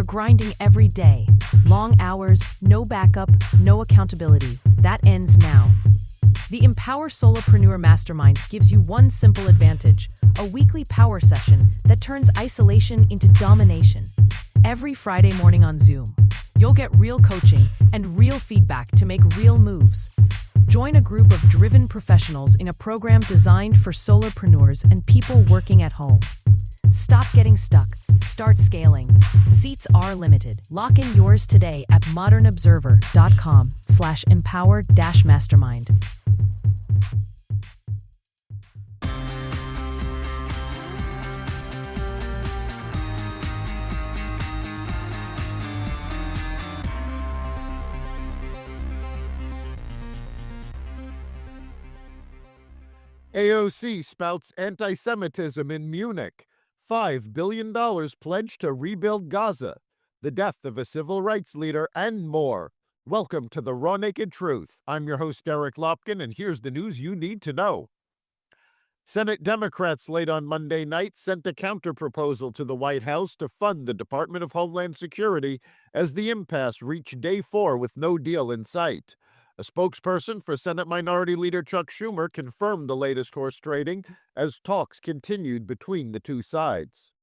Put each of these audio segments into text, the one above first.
grinding every day. Long hours, no backup, no accountability. That ends now. The Empower Solopreneur Mastermind gives you one simple advantage: a weekly power session that turns isolation into domination. Every Friday morning on Zoom, you'll get real coaching and real feedback to make real moves. Join a group of driven professionals in a program designed for solopreneurs and people working at home. Stop getting stuck. Start scaling. Seats are limited. Lock in yours today at modernobserver.com/empower-mastermind. AOC spouts anti-Semitism in Munich. $5 billion pledged to rebuild Gaza. The death of a civil rights leader, and more. Welcome to the Raw Naked Truth. I'm your host, Eric Lopkin, and here's the news you need to know. Senate Democrats late on Monday night sent a counterproposal to the White House to fund the Department of Homeland Security as the impasse reached day 4 with no deal in sight. A spokesperson for Senate Minority Leader Chuck Schumer confirmed the latest horse trading as talks continued between the two sides.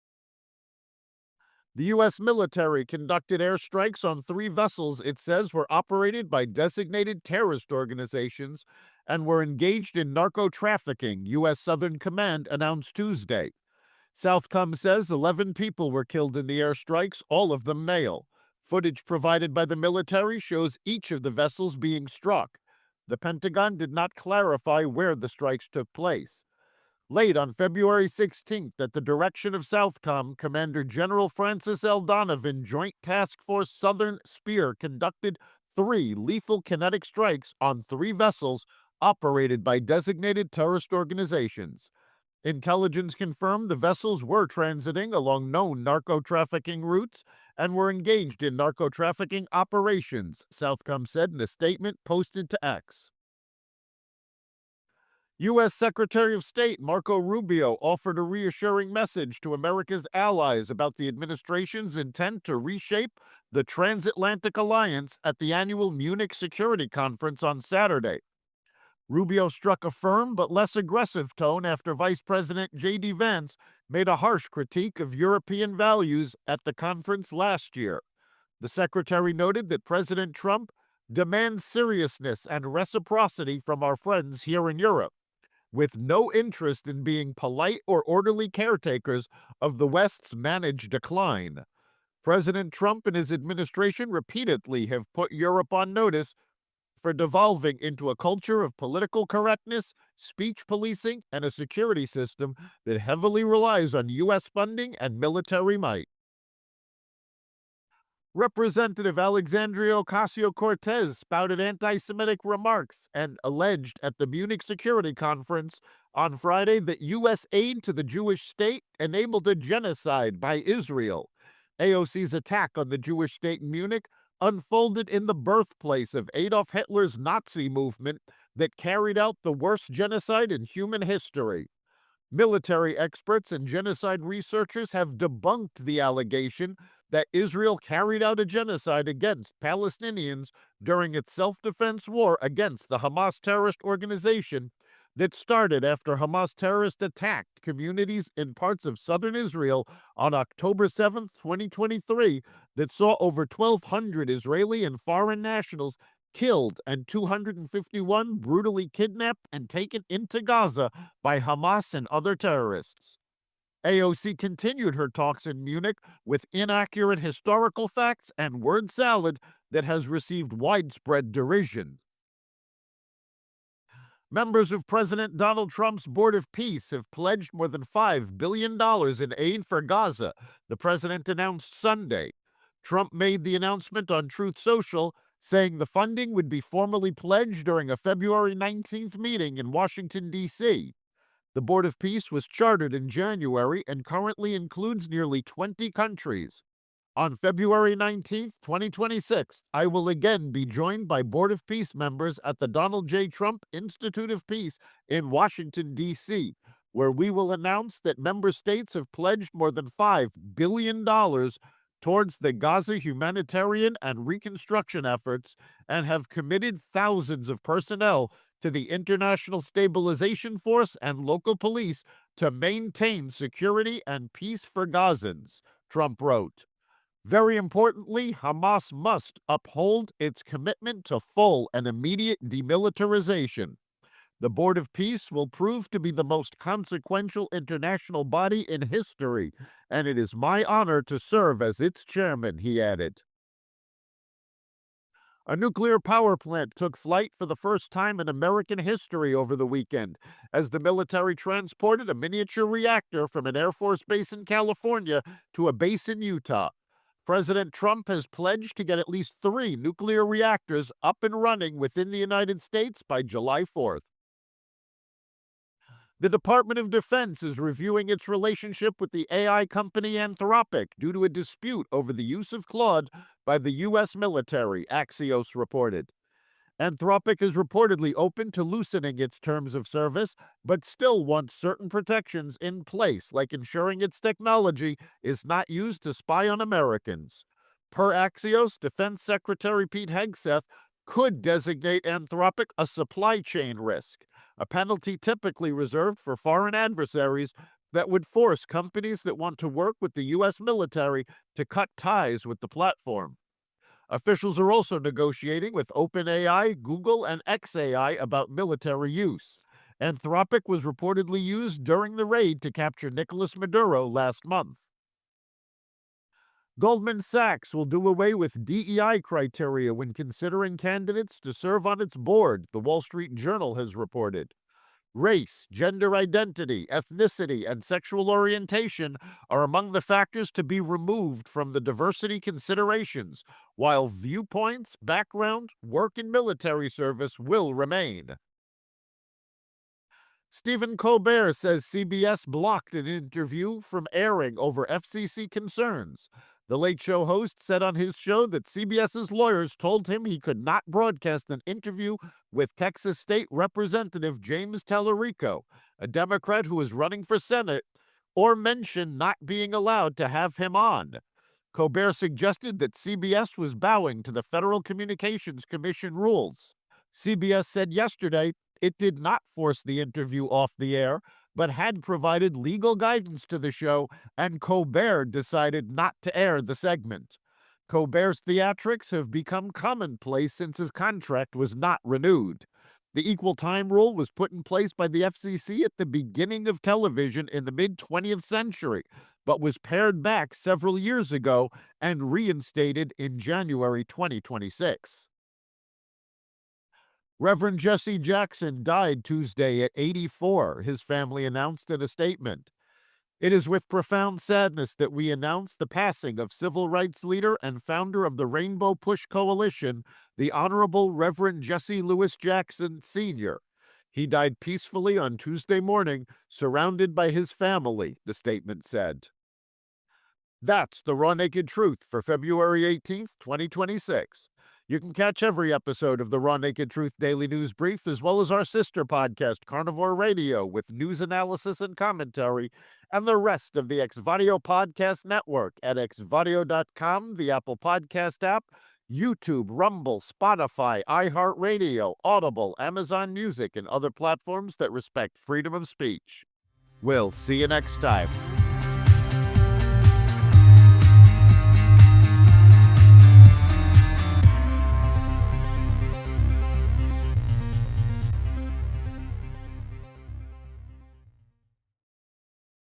The U.S. military conducted airstrikes on 3 vessels it says were operated by designated terrorist organizations and were engaged in narco-trafficking, U.S. Southern Command announced Tuesday. Southcom says 11 people were killed in the airstrikes, all of them male. Footage provided by the military shows each of the vessels being struck. The Pentagon did not clarify where the strikes took place. Late on February 16th, at the direction of Southcom, Commander General Francis L. Donovan, Joint Task Force Southern Spear, conducted 3 lethal kinetic strikes on 3 vessels operated by designated terrorist organizations. Intelligence confirmed the vessels were transiting along known narco-trafficking routes and were engaged in narco-trafficking operations, Southcom said in a statement posted to X. U.S. Secretary of State Marco Rubio offered a reassuring message to America's allies about the administration's intent to reshape the transatlantic alliance at the annual Munich Security Conference on Saturday. Rubio struck a firm but less aggressive tone after Vice President J.D. Vance made a harsh critique of European values at the conference last year. The secretary noted that President Trump demands seriousness and reciprocity from our friends here in Europe, with no interest in being polite or orderly caretakers of the West's managed decline. President Trump and his administration repeatedly have put Europe on notice for devolving into a culture of political correctness, speech policing, and a security system that heavily relies on U.S. funding and military might. Representative Alexandria Ocasio-Cortez spouted anti-Semitic remarks and alleged at the Munich Security Conference on Friday that U.S. aid to the Jewish state enabled a genocide by Israel. AOC's attack on the Jewish state in Munich unfolded in the birthplace of Adolf Hitler's Nazi movement that carried out the worst genocide in human history. Military experts and genocide researchers have debunked the allegation that Israel carried out a genocide against Palestinians during its self-defense war against the Hamas terrorist organization that started after Hamas terrorists attacked communities in parts of southern Israel on October 7, 2023, that saw over 1,200 Israeli and foreign nationals killed and 251 brutally kidnapped and taken into Gaza by Hamas and other terrorists. AOC continued her talks in Munich with inaccurate historical facts and word salad that has received widespread derision. Members of President Donald Trump's Board of Peace have pledged more than $5 billion in aid for Gaza, the president announced Sunday. Trump made the announcement on Truth Social, saying the funding would be formally pledged during a February 19th meeting in Washington, D.C. The Board of Peace was chartered in January and currently includes nearly 20 countries. On February 19, 2026, I will again be joined by Board of Peace members at the Donald J. Trump Institute of Peace in Washington, D.C., where we will announce that member states have pledged more than $5 billion towards the Gaza humanitarian and reconstruction efforts and have committed thousands of personnel to the International Stabilization Force and local police to maintain security and peace for Gazans, Trump wrote. Very importantly, Hamas must uphold its commitment to full and immediate demilitarization. The Board of Peace will prove to be the most consequential international body in history, and it is my honor to serve as its chairman, he added. A nuclear power plant took flight for the first time in American history over the weekend, as the military transported a miniature reactor from an Air Force base in California to a base in Utah. President Trump has pledged to get at least 3 nuclear reactors up and running within the United States by July 4th. The Department of Defense is reviewing its relationship with the AI company Anthropic due to a dispute over the use of Claude by the U.S. military, Axios reported. Anthropic is reportedly open to loosening its terms of service, but still wants certain protections in place, like ensuring its technology is not used to spy on Americans. Per Axios, Defense Secretary Pete Hegseth could designate Anthropic a supply chain risk, a penalty typically reserved for foreign adversaries that would force companies that want to work with the U.S. military to cut ties with the platform. Officials are also negotiating with OpenAI, Google, and xAI about military use. Anthropic was reportedly used during the raid to capture Nicolas Maduro last month. Goldman Sachs will do away with DEI criteria when considering candidates to serve on its board, the Wall Street Journal has reported. Race, gender identity, ethnicity, and sexual orientation are among the factors to be removed from the diversity considerations, while viewpoints, background, work, and military service will remain. Stephen Colbert says CBS blocked an interview from airing over FCC concerns. The Late Show host said on his show that CBS's lawyers told him he could not broadcast an interview with Texas State Representative James Tallarico, a Democrat who is running for Senate, or mention not being allowed to have him on. Colbert suggested that CBS was bowing to the Federal Communications Commission rules. CBS said yesterday it did not force the interview off the air, but had provided legal guidance to the show, and Colbert decided not to air the segment. Colbert's theatrics have become commonplace since his contract was not renewed. The equal time rule was put in place by the FCC at the beginning of television in the mid-20th century, but was pared back several years ago and reinstated in January 2026. Reverend Jesse Jackson died Tuesday at 84, his family announced in a statement. It is with profound sadness that we announce the passing of civil rights leader and founder of the Rainbow Push Coalition, the Honorable Reverend Jesse Louis Jackson, Sr. He died peacefully on Tuesday morning, surrounded by his family, the statement said. That's the Raw Naked Truth for February 18th, 2026. You can catch every episode of the Raw Naked Truth Daily News Brief, as well as our sister podcast, Carnivore Radio, with news analysis and commentary, and the rest of the Xvadio Podcast Network at xvadio.com, the Apple Podcast app, YouTube, Rumble, Spotify, iHeartRadio, Audible, Amazon Music, and other platforms that respect freedom of speech. We'll see you next time.